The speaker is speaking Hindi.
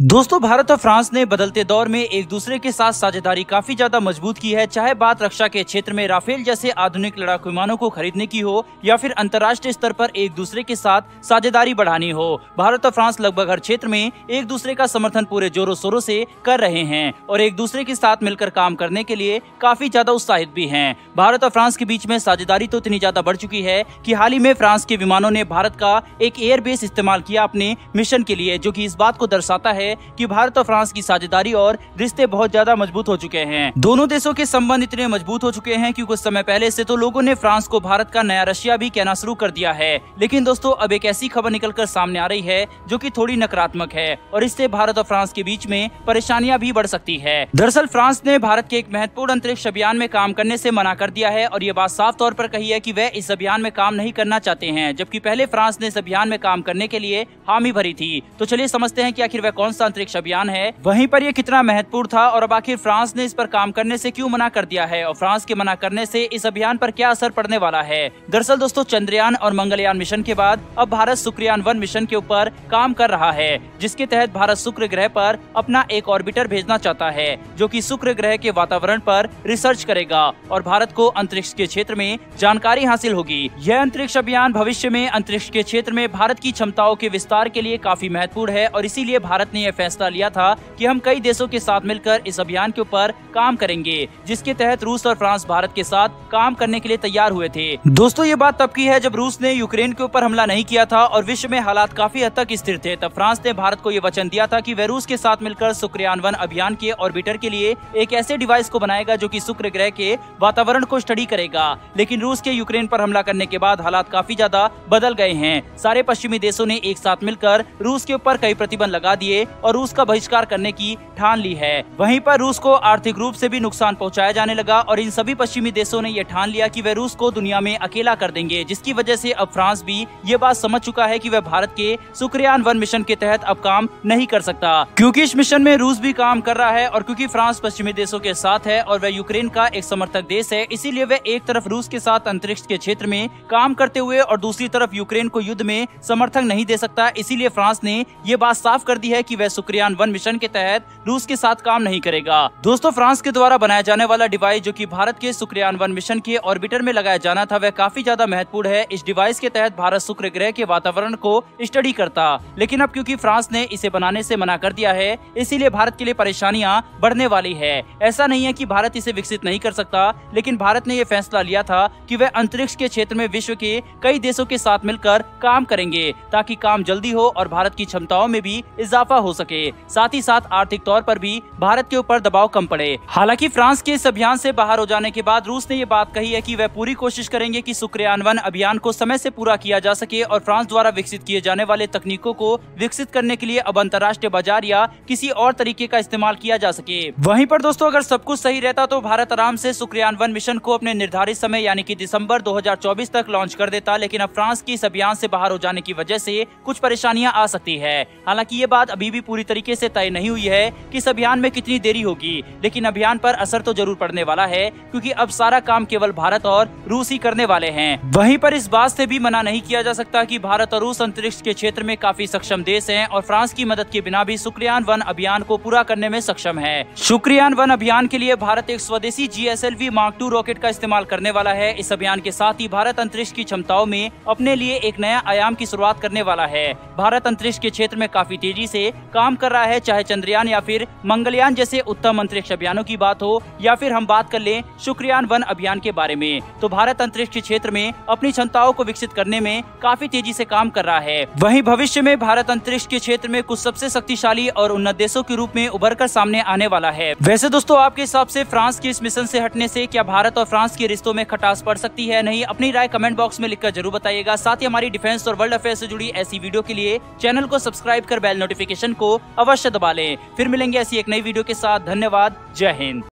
दोस्तों, भारत और फ्रांस ने बदलते दौर में एक दूसरे के साथ साझेदारी काफी ज्यादा मजबूत की है। चाहे बात रक्षा के क्षेत्र में राफेल जैसे आधुनिक लड़ाकू विमानों को खरीदने की हो या फिर अंतर्राष्ट्रीय स्तर पर एक दूसरे के साथ साझेदारी बढ़ानी हो, भारत और फ्रांस लगभग हर क्षेत्र में एक दूसरे का समर्थन पूरे जोरों शोरों से कर रहे हैं और एक दूसरे के साथ मिलकर काम करने के लिए काफी ज्यादा उत्साहित भी हैं। भारत और फ्रांस के बीच में साझेदारी तो इतनी ज्यादा बढ़ चुकी है कि हाल ही में फ्रांस के विमानों ने भारत का एक एयरबेस इस्तेमाल किया अपने मिशन के लिए, जो कि इस बात को दर्शाता है कि भारत और फ्रांस की साझेदारी और रिश्ते बहुत ज्यादा मजबूत हो चुके हैं। दोनों देशों के संबंध इतने मजबूत हो चुके हैं कि कुछ समय पहले से तो लोगों ने फ्रांस को भारत का नया रशिया भी कहना शुरू कर दिया है। लेकिन दोस्तों, अब एक ऐसी खबर निकलकर सामने आ रही है जो कि थोड़ी नकारात्मक है और इससे भारत और फ्रांस के बीच में परेशानियां भी बढ़ सकती है। दरअसल फ्रांस ने भारत के एक महत्वपूर्ण अंतरिक्ष अभियान में काम करने से मना कर दिया है और ये बात साफ तौर पर कही है कि वह इस अभियान में काम नहीं करना चाहते हैं, जबकि पहले फ्रांस ने इस अभियान में काम करने के लिए हामी भरी थी। तो चलिए समझते हैं कि आखिर वह कौन सा अंतरिक्ष अभियान है, वहीं पर यह कितना महत्वपूर्ण था और अब आखिर फ्रांस ने इस पर काम करने से क्यों मना कर दिया है और फ्रांस के मना करने से इस अभियान पर क्या असर पड़ने वाला है। दरअसल दोस्तों, चंद्रयान और मंगलयान मिशन के बाद अब भारत शुक्रयान 1 मिशन के ऊपर काम कर रहा है, जिसके तहत भारत शुक्र ग्रह पर अपना एक ऑर्बिटर भेजना चाहता है जो कि शुक्र ग्रह के वातावरण पर रिसर्च करेगा और भारत को अंतरिक्ष के क्षेत्र में जानकारी हासिल होगी। यह अंतरिक्ष अभियान भविष्य में अंतरिक्ष के क्षेत्र में भारत की क्षमताओं के विस्तार के लिए काफी महत्वपूर्ण है और इसीलिए भारत ने यह फैसला लिया था कि हम कई देशों के साथ मिलकर इस अभियान के ऊपर काम करेंगे, जिसके तहत रूस और फ्रांस भारत के साथ काम करने के लिए तैयार हुए थे। दोस्तों, ये बात तब की है जब रूस ने यूक्रेन के ऊपर हमला नहीं किया था और विश्व में हालात काफी हद तक स्थिर थे। तब फ्रांस ने भारत को ये वचन दिया था कि वह रूस के साथ मिलकर शुक्रयान 1 अभियान के ऑर्बिटर के लिए एक ऐसे डिवाइस को बनाएगा जो कि शुक्र ग्रह के वातावरण को स्टडी करेगा। लेकिन रूस के यूक्रेन पर हमला करने के बाद हालात काफी ज्यादा बदल गए हैं। सारे पश्चिमी देशों ने एक साथ मिलकर रूस के ऊपर कई प्रतिबंध लगा दिए और रूस का बहिष्कार करने की ठान ली है। वहीं पर रूस को आर्थिक रूप से भी नुकसान पहुंचाया जाने लगा और इन सभी पश्चिमी देशों ने यह ठान लिया कि वे रूस को दुनिया में अकेला कर देंगे, जिसकी वजह से अब फ्रांस भी ये बात समझ चुका है कि वह भारत के शुक्रयान 1 मिशन के तहत अब काम नहीं कर सकता, क्योंकि इस मिशन में रूस भी काम कर रहा है और क्योंकि फ्रांस पश्चिमी देशों के साथ है और वह यूक्रेन का एक समर्थक देश है, इसीलिए वह एक तरफ रूस के साथ अंतरिक्ष के क्षेत्र में काम करते हुए और दूसरी तरफ यूक्रेन को युद्ध में समर्थन नहीं दे सकता। इसीलिए फ्रांस ने ये बात साफ कर दी है कि वह शुक्रयान 1 मिशन के तहत रूस के साथ काम नहीं करेगा। दोस्तों, फ्रांस के द्वारा बनाया जाने वाला डिवाइस जो कि भारत के शुक्रयान 1 मिशन के ऑर्बिटर में लगाया जाना था, वह काफी ज्यादा महत्वपूर्ण है। इस डिवाइस के तहत भारत शुक्र ग्रह के वातावरण को स्टडी करता, लेकिन अब क्योंकि फ्रांस ने इसे बनाने से मना कर दिया है, इसीलिए भारत के लिए परेशानियां बढ़ने वाली है। ऐसा नहीं है कि भारत इसे विकसित नहीं कर सकता, लेकिन भारत ने यह फैसला लिया था कि वह अंतरिक्ष के क्षेत्र में विश्व के कई देशों के साथ मिलकर काम करेंगे ताकि काम जल्दी हो और भारत की क्षमताओं में भी इजाफा हो सके। साथ ही साथ आर्थिक तौर पर भी भारत के ऊपर दबाव कम पड़े। हालांकि फ्रांस के इस अभियान से बाहर हो जाने के बाद रूस ने ये बात कही है कि वह पूरी कोशिश करेंगे कि शुक्रयान 1 अभियान को समय से पूरा किया जा सके और फ्रांस द्वारा विकसित किए जाने वाले तकनीकों को विकसित करने के लिए अब अंतर्राष्ट्रीय बाजार या किसी और तरीके का इस्तेमाल किया जा सके। वहीं पर दोस्तों, अगर सब कुछ सही रहता तो भारत आराम से शुक्रयान 1 मिशन को अपने निर्धारित समय यानी कि दिसंबर 2024 तक लॉन्च कर देता, लेकिन अब फ्रांस की इस अभियान से बाहर हो जाने की वजह से कुछ परेशानियां आ सकती है। हालांकि ये बात अभी भी पूरी तरीके से तय नहीं हुई है कि इस अभियान में कितनी देरी होगी, लेकिन अभियान पर असर तो जरूर पड़ने वाला है क्योंकि अब सारा काम केवल भारत और रूस ही करने वाले हैं। वहीं पर इस बात से भी मना नहीं किया जा सकता कि भारत और रूस अंतरिक्ष के क्षेत्र में काफी सक्षम देश हैं और फ्रांस की मदद के बिना भी शुक्रयान 1 अभियान को पूरा करने में सक्षम है। शुक्रयान 1 अभियान के लिए भारत एक स्वदेशी GSLV Mark II रॉकेट का इस्तेमाल करने वाला है। इस अभियान के साथ ही भारत अंतरिक्ष की क्षमताओं में अपने लिए एक नया आयाम की शुरुआत करने वाला है। भारत अंतरिक्ष के क्षेत्र में काफी तेजी से काम कर रहा है, चाहे चंद्रयान या फिर मंगलयान जैसे उत्तम अंतरिक्ष अभियानों की बात हो या फिर हम बात कर लें शुक्रयान 1 अभियान के बारे में, तो भारत अंतरिक्ष के क्षेत्र में अपनी क्षमताओं को विकसित करने में काफी तेजी से काम कर रहा है। वहीं भविष्य में भारत अंतरिक्ष के क्षेत्र में कुछ सबसे शक्तिशाली और उन्नत देशों के रूप में उभर कर सामने आने वाला है। वैसे दोस्तों, आपके हिसाब से फ्रांस के इस मिशन से हटने से क्या भारत और फ्रांस के रिश्तों में खटास पड़ सकती है? नहीं, अपनी राय कमेंट बॉक्स में लिखकर जरूर बताइएगा। साथ ही हमारी डिफेंस और वर्ल्ड अफेयर से जुड़ी ऐसी वीडियो के लिए चैनल को सब्सक्राइब कर बेल नोटिफिकेशन को अवश्य दबा लें। फिर मिलेंगे ऐसी एक नई वीडियो के साथ। धन्यवाद। जय हिंद।